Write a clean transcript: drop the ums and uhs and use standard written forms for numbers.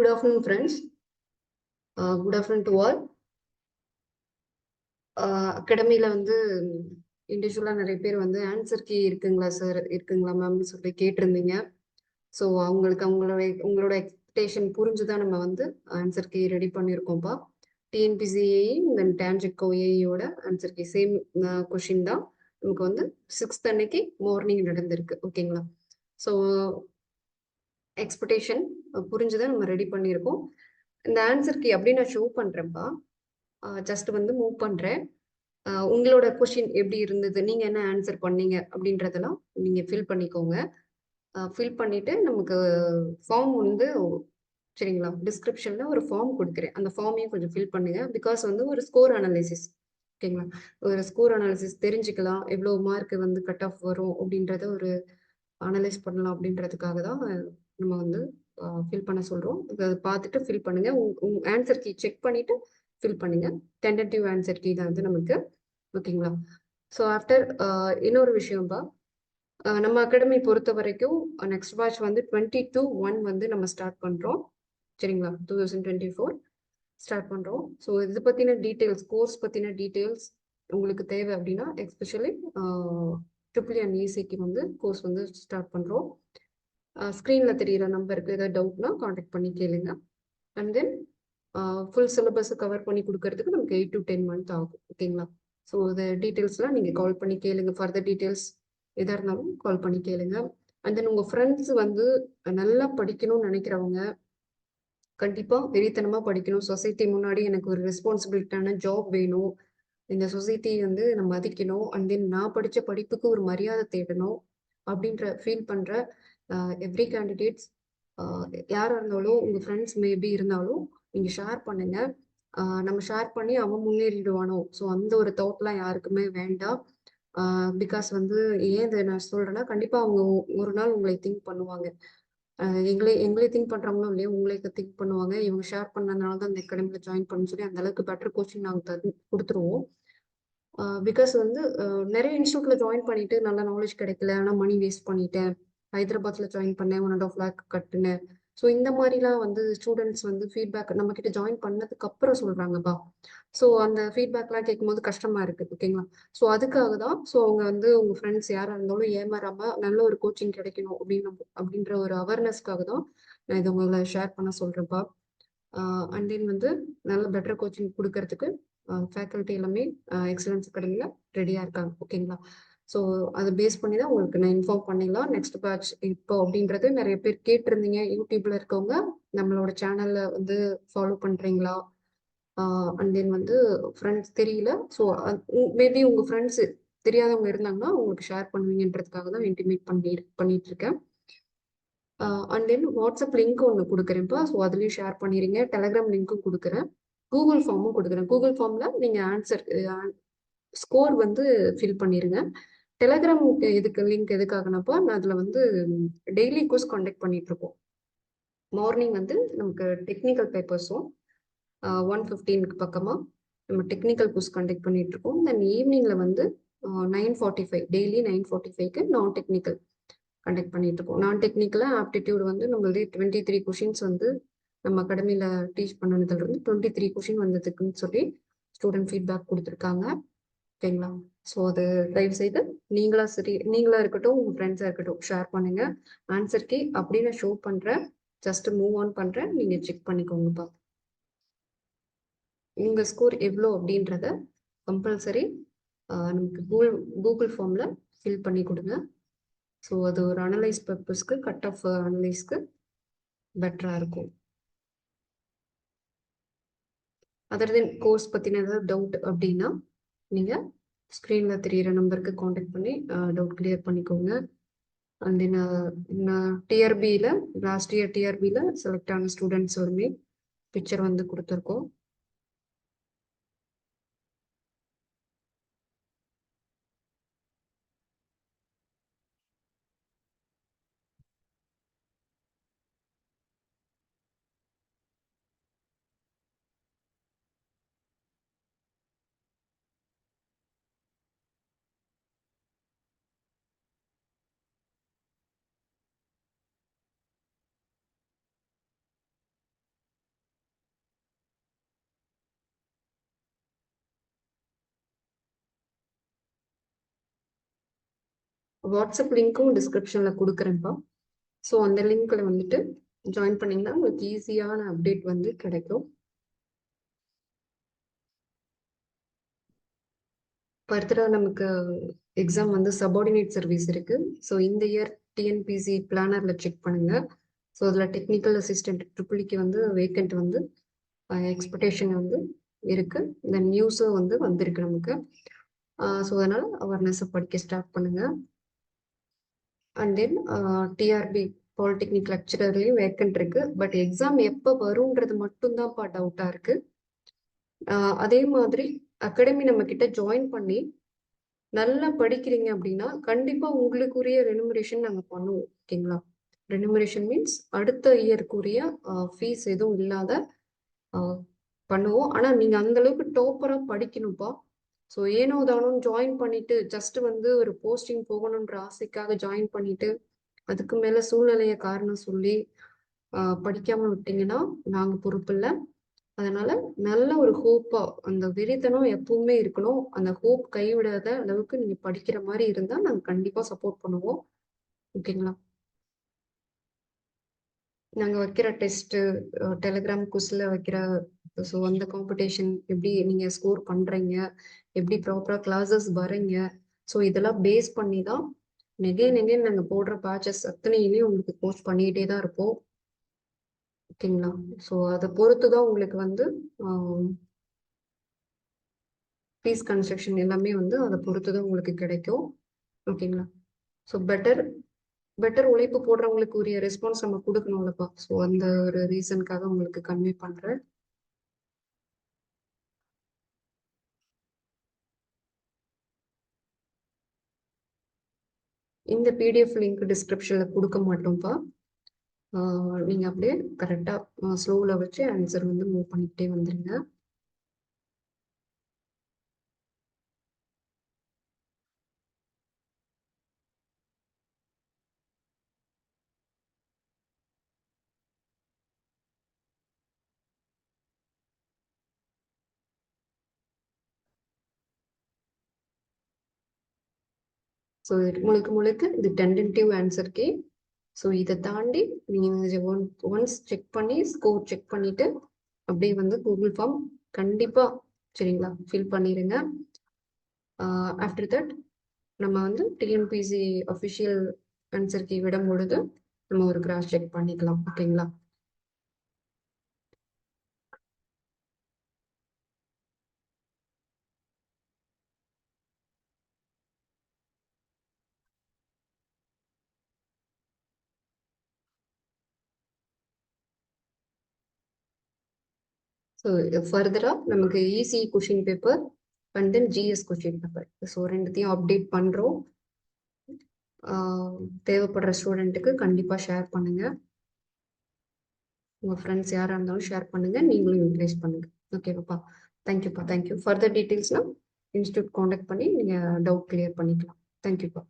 Good afternoon, friends. Good afternoon to all. அகாடமியில் வந்து இண்டிவிஜுவலாக நிறைய பேர் வந்து ஆன்சர் கீ இருக்குங்களா சார் இருக்குங்களா மேம்னு சொல்லி கேட்டிருந்தீங்க. ஸோ உங்களோட எக்ஸ்பெக்டேஷன் புரிஞ்சு தான் நம்ம வந்து ஆன்சர் கீ ரெடி பண்ணியிருக்கோம்ப்பா. டிஎன்பிசிஏ தென் டான்ஜெட்கோ ஏஇயோட ஆன்சர் கீ சேம் கொஷின் தான் நமக்கு வந்து 6th அன்னைக்கு மார்னிங் நடந்திருக்கு. ஓகேங்களா? ஸோ எக்ஸ்பெக்டேஷன் புரிஞ்சுதான் நம்ம ரெடி பண்ணியிருக்கோம். இந்த ஆன்சர் கீ அப்படி நான் ஷோ பண்ணுறேன்ப்பா. ஜஸ்ட் வந்து மூவ் பண்ணுறேன். உங்களோட கொஷின் எப்படி இருந்தது, நீங்கள் என்ன ஆன்சர் பண்ணீங்க அப்படின்றதெல்லாம் நீங்கள் ஃபில் பண்ணிக்கோங்க. ஃபில் பண்ணிவிட்டு நமக்கு ஃபார்ம் வந்து சரிங்களா, டிஸ்கிரிப்ஷனில் ஒரு ஃபார்ம் கொடுக்குறேன். அந்த ஃபார்மையும் கொஞ்சம் ஃபில் பண்ணுங்கள். பிகாஸ் வந்து ஒரு ஸ்கோர் அனாலிசிஸ். ஓகேங்களா, ஒரு ஸ்கோர் அனாலிசிஸ் தெரிஞ்சுக்கலாம், எவ்வளோ மார்க் வந்து கட் ஆஃப் வரும் அப்படின்றத ஒரு அனலைஸ் பண்ணலாம் அப்படின்றதுக்காக தான் நம்ம வந்து ஃபில் பண்ண சொல்கிறோம். அதை பார்த்துட்டு ஃபில் பண்ணுங்கள். உங்கள் ஆன்சர் கீ செக் பண்ணிவிட்டு ஃபில் பண்ணுங்கள். டென்டேட்டிவ் ஆன்சர் கீ தான் வந்து நமக்கு. ஓகேங்களா? ஸோ ஆஃப்டர் இன்னொரு விஷயம்ப்பா, நம்ம அகாடமி பொறுத்த வரைக்கும் நெக்ஸ்ட் பேட்ச் வந்து 22/1 வந்து நம்ம ஸ்டார்ட் பண்ணுறோம். சரிங்களா? 2024 ஸ்டார்ட் பண்ணுறோம். ஸோ இது பற்றின டீட்டெயில்ஸ், கோர்ஸ் பற்றின டீட்டெயில்ஸ் உங்களுக்கு தேவை அப்படின்னா, எஸ்பெஷலி ட்ரிபிள் அண்ட் ஈசிக்கு வந்து கோர்ஸ் வந்து ஸ்டார்ட் பண்ணுறோம். ஸ்க்ரீனில் தெரிகிற நம்பருக்கு ஏதாவது டவுட்னா காண்டாக்ட் பண்ணி கேளுங்க. அண்ட் தென் ஃபுல் சிலபஸை கவர் பண்ணி கொடுக்கறதுக்கு நமக்கு 8 to 10 month ஆகும். ஓகேங்களா? ஸோ இந்த டீட்டெயில்ஸ்லாம் நீங்கள் கால் பண்ணி கேளுங்க. ஃபர்தர் டீட்டெயில்ஸ் எதாக இருந்தாலும் கால் பண்ணி கேளுங்க. அண்ட் தென் உங்கள் ஃப்ரெண்ட்ஸ் வந்து நல்லா படிக்கணும்னு நினைக்கிறவங்க, கண்டிப்பாக வெறித்தனமாக படிக்கணும். சொசைட்டி முன்னாடி எனக்கு ஒரு ரெஸ்பான்சிபிலிட்டான ஜாப் வேணும், இந்த சொசைட்டி வந்து நான் மதிக்கணும், அண்ட் தென் நான் படித்த படிப்புக்கு ஒரு மரியாதை தேடணும் அப்படின்ற ஃபீல் பண்ணுற எவ்ரி கேண்டிடேட்ஸ் யாராக இருந்தாலும், உங்கள் ஃப்ரெண்ட்ஸ் மேபி இருந்தாலும் நீங்கள் ஷேர் பண்ணுங்கள். நம்ம ஷேர் பண்ணி அவன் முன்னேறிடுவானோ, ஸோ அந்த ஒரு தாட்லாம் யாருக்குமே வேண்டாம். பிகாஸ் வந்து ஏன் இதை நான் சொல்கிறேன்னா, கண்டிப்பாக அவங்க ஒரு நாள் உங்களை திங்க் பண்ணுவாங்க. எங்களை திங்க் பண்ணுறாங்களோ இல்லையோ, உங்களை திங்க் பண்ணுவாங்க. இவங்க ஷேர் பண்ணதுனால தான் இந்த அகாடமியில் ஜாயின் பண்ண சொல்லி அந்தளவுக்கு பெட்டர் கோச்சிங் நாங்கள் கொடுத்துருவோம். பிகாஸ் வந்து நிறைய இன்ஸ்டியூட்ல ஜாயின் பண்ணிட்டு நல்ல நாலேஜ் கிடைக்கல, ஆனால் மணி வேஸ்ட் பண்ணிட்டேன், ஹைதராபாத்தில் ஜாயின் பண்ணேன், 1.5 lakh கட்டுனேன். ஸோ இந்த மாதிரிலாம் வந்து ஸ்டூடெண்ட்ஸ் வந்து ஃபீட்பேக் நம்மக்கிட்ட ஜாயின் பண்ணதுக்கு அப்புறம் சொல்கிறாங்கப்பா. ஸோ அந்த ஃபீட்பேக்லாம் கேட்கும்போது கஷ்டமாக இருக்குது. ஓகேங்களா? ஸோ அதுக்காக தான். ஸோ அவங்க வந்து உங்கள் ஃப்ரெண்ட்ஸ் யாராக இருந்தாலும் ஏமாறாமல் நல்ல ஒரு கோச்சிங் கிடைக்கணும் அப்படின்ற ஒரு அவேர்னஸ்க்காக தான் நான் இதை உங்களை ஷேர் பண்ண சொல்கிறேன்ப்பா. அண்ட் தென் வந்து நல்ல பெட்டர் கோச்சிங் கொடுக்கறதுக்கு ஃபேக்கல்ட்டி எல்லாமே எக்ஸலன்ஸ் அகாடமியில் ரெடியாக இருக்காங்க. ஓகேங்களா? ஸோ அதை பேஸ் பண்ணி தான் உங்களுக்கு நான் இன்ஃபார்ம் பண்ணிடலாம். நெக்ஸ்ட் பேட்ச் இப்போ அப்படின்றது நிறைய பேர் கேட்டிருந்தீங்க. யூடியூப்ல இருக்கவங்க நம்மளோட சேனலில் வந்து ஃபாலோ பண்ணுறீங்களா? அண்ட் தென் வந்து ஃப்ரெண்ட்ஸ் தெரியல. ஸோ மேபி உங்கள் ஃப்ரெண்ட்ஸு தெரியாதவங்க இருந்தாங்கன்னா உங்களுக்கு ஷேர் பண்ணுவீங்கன்றதுக்காக தான் இன்டிமேட் பண்ணிட்டு இருக்கேன். அண்ட் தென் வாட்ஸ்அப் லிங்க் ஒன்று கொடுக்குறேன்ப்பா. ஸோ அதுலேயும் ஷேர் பண்ணிடுங்க. டெலகிராம் லிங்க்கும் கொடுக்குறேன், கூகுள் ஃபார்மும் கொடுக்குறேன். கூகுள் ஃபார்மில் நீங்கள் ஆன்சர் ஸ்கோர் வந்து ஃபில் பண்ணிடுங்க. டெலகிராம் லிங்க் எதுக்காகனாப்பா, நான் அதில் வந்து டெய்லி கோர்ஸ் கண்டக்ட் பண்ணிகிட்ருக்கோம். மார்னிங் வந்து நமக்கு டெக்னிக்கல் பேப்பர்ஸும் 1:15 பக்கமாக நம்ம டெக்னிக்கல் கோர்ஸ் கண்டக்ட் பண்ணிகிட்ருக்கோம். தென் ஈவினிங்கில் வந்து 9:45 டெய்லி 9:45க்கு நான் டெக்னிக்கல் கண்டக்ட் பண்ணிகிட்ருக்கோம். நான் டெக்னிக்கலாக ஆப்டிடியூட் வந்து நம்மளதே 23 கொஷின்ஸ் வந்து நம்ம அகாடமியில் டீச் பண்ணதுலேருந்து 23 கொஷின் வந்ததுக்குன்னு சொல்லி ஸ்டூடெண்ட் ஃபீட்பேக் கொடுத்துருக்காங்க. ஓகேங்களா? ஸோ அது தயவுசெய்து நீங்களா இருக்கட்டும், உங்கள் ஃப்ரெண்ட்ஸாக இருக்கட்டும், ஷேர் பண்ணுங்கள். ஆன்சர் கீ அப்படின்னு ஷோ பண்ணுறேன், ஜஸ்ட் மூவ் ஆன் பண்ணுறேன், நீங்கள் செக் பண்ணிக்கோங்கப்பா. உங்கள் ஸ்கோர் எவ்வளோ அப்படின்றத கம்பல்சரி நமக்கு கூகுள் ஃபார்மில் ஃபில் பண்ணி கொடுங்க. ஸோ அது ஒரு அனலைஸ் பர்பஸ்க்கு, கட் ஆஃப் அனலைஸ்க்கு பெட்டராக இருக்கும். அதர் தென் கோர்ஸ் பற்றின ஏதாவது டவுட் அப்படின்னா நீங்கள் ஸ்க்ரீனில் தெரிகிற நம்பருக்கு காண்டாக்ட் பண்ணி டவுட் கிளியர் பண்ணிக்கோங்க. அண்ட் தென் டிஆர்பியில் லாஸ்ட் இயர் டிஆர்பியில் செலக்ட் ஆன ஸ்டூடெண்ட்ஸோடுமே பிக்சர் வந்து கொடுத்துருக்கோம். வாட்ஸ்அப் லிங்க்கும் டிஸ்கிரிப்ஷனில் கொடுக்குறேன்ப்பா. ஸோ அந்த லிங்க்கில் வந்துட்டு ஜாயின் பண்ணிங்கன்னா உங்களுக்கு ஈஸியான அப்டேட் வந்து கிடைக்கும். ஃபர்தராக நமக்கு எக்ஸாம் வந்து சபார்டினேட் சர்வீஸ் இருக்குது. ஸோ இந்த இயர் டிஎன்பிசி பிளானரில் செக் பண்ணுங்கள். ஸோ அதில் டெக்னிக்கல் அசிஸ்டன்ட் ட்ரிபிளிக்கு வந்து வேக்கண்ட் வந்து எக்ஸ்பெக்டேஷன் வந்து இருக்குது. இந்த நியூஸும் வந்து வந்திருக்கு நமக்கு. ஸோ அதனால் அவேர்னஸை படிக்க ஸ்டார்ட் பண்ணுங்கள். அண்ட் தென் டிஆர்பி பாலிடெக்னிக் லெக்சரர்லேயும் வேக்கண்ட் இருக்குது. பட் எக்ஸாம் எப்போ வரும்ன்றது மட்டும்தான்ப்பா டவுட்டாக இருக்குது. அதே மாதிரி அகாடமி நம்மக்கிட்ட ஜாயின் பண்ணி நல்லா படிக்கிறீங்க அப்படின்னா கண்டிப்பாக உங்களுக்குரிய ரெனுமரேஷன் நாங்கள் பண்ணுவோம். ஓகேங்களா? ரெனுமரேஷன் மீன்ஸ் அடுத்த இயருக்குரிய ஃபீஸ் எதுவும் இல்லாத பண்ணுவோம். ஆனால் நீங்கள் அந்தளவுக்கு டாப்பராக படிக்கணும்ப்பா. ஸோ ஏனோ தானும் ஜாயின் பண்ணிட்டு ஜஸ்ட் வந்து ஒரு போஸ்டிங் போகணுன்ற ஆசைக்காக ஜாயின் பண்ணிட்டு அதுக்கு மேலே சூழ்நிலையை காரணம் சொல்லி படிக்காமல் விட்டீங்கன்னா நாங்கள் பொறுப்பு இல்லை. அதனால நல்ல ஒரு ஹோப்பா அந்த வெறித்தனம் எப்பவுமே இருக்கணும். அந்த ஹோப் கைவிடாத அளவுக்கு நீங்க படிக்கிற மாதிரி இருந்தா நாங்க கண்டிப்பா சப்போர்ட் பண்ணுவோம். ஓகேங்களா? நாங்க வைக்கிற டெஸ்ட், டெலிகிராம் குஸ்ல வைக்கிற ஸோ அந்த காம்படிஷன் எப்படி நீங்க ஸ்கோர் பண்றீங்க, எப்படி ப்ராப்பரா கிளாஸஸ் வரீங்க, ஸோ இதெல்லாம் பேஸ் பண்ணி தான் நெகே நாங்க போடுற பேட்சஸ் அத்தனையுமே உங்களுக்கு கோச் பண்ணிக்கிட்டே தான் இருப்போம். ஓகேங்களா? ஸோ அதை பொறுத்து தான் உங்களுக்கு வந்து ஃபீஸ் கன்ஸ்ட்ரக்ஷன் எல்லாமே வந்து அதை பொறுத்து தான் உங்களுக்கு கிடைக்கும். ஓகேங்களா? ஸோ பெட்டர் உழைப்பு போடுறவங்களுக்கு உரிய ரெஸ்பான்ஸ் நம்ம கொடுக்கணும்லப்பா. ஸோ அந்த ஒரு ரீசனுக்காக உங்களுக்கு கன்வே பண்ணுறேன். இந்த பிடிஎஃப் லிங்க் டிஸ்கிரிப்ஷனில் கொடுக்க மாட்டோம்ப்பா. நீங்கள் அப்படியே கரெக்டாக ஸ்லோவில் வச்சு ஆன்சர் வந்து மூவ் பண்ணிக்கிட்டே வந்துடுங்க. ஸோ முழுக்க இது டென்டேட்டிவ் ஆன்சர் கே. ஸோ இதை தாண்டி நீங்கள் ஒன்ஸ் செக் பண்ணி ஸ்கோர் செக் பண்ணிவிட்டு அப்படியே வந்து கூகுள் ஃபார்ம் கண்டிப்பாக சரிங்களா ஃபில் பண்ணிடுங்க. ஆஃப்டர் தட் நம்ம வந்து டிஎன்பிசி அஃபிஷியல் ஆன்சர் கீ விடும் பொழுது நம்ம ஒரு கிராஸ் செக் பண்ணிக்கலாம். ஓகேங்களா? ஸோ ஃபர்தராக நமக்கு easy question paper and then GS question paper so ரெண்டுத்தையும் அப்டேட் பண்ணுறோம். தேவைப்படுற ஸ்டூடெண்ட்டுக்கு கண்டிப்பாக ஷேர் பண்ணுங்கள். உங்கள் ஃப்ரெண்ட்ஸ் யாராக இருந்தாலும் ஷேர் பண்ணுங்கள். நீங்களும் யூட்டிலைஸ் பண்ணுங்கள். ஓகேவாப்பா? தேங்க்யூப்பா. தேங்க்யூ. ஃபர்தர் டீட்டெயில்ஸ்னால் இன்ஸ்டியூட் காண்டாக்ட் பண்ணி நீங்கள் டவுட் கிளியர் பண்ணிக்கலாம். தேங்க்யூப்பா.